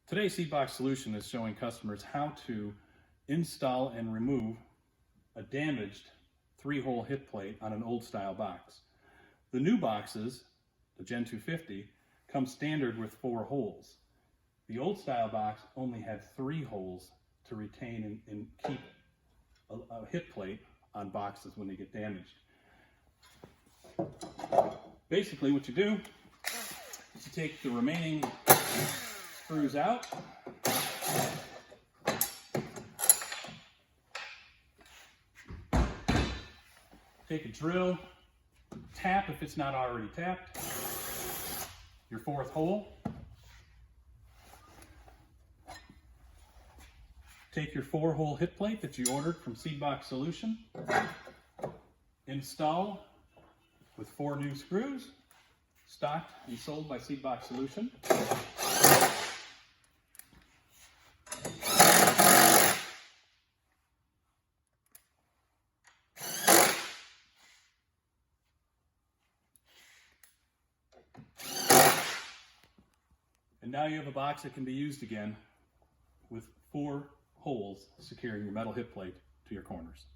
Today's Seedbox Solution is showing customers how to install and remove a damaged 3-hole hit plate on an old style box. The new boxes, the Gen 250, come standard with 4 holes. The old style box only had 3 holes to retain and keep a hit plate on boxes when they get damaged. Basically what you do is you take the remaining screws out, take a drill, tap if it's not already tapped, your 4th hole, take your 4-hole hit plate that you ordered from Seedbox Solution, install with 4 new screws, stocked and sold by Seedbox Solution. And now you have a box that can be used again with 4 holes securing your metal hit plate to your corners.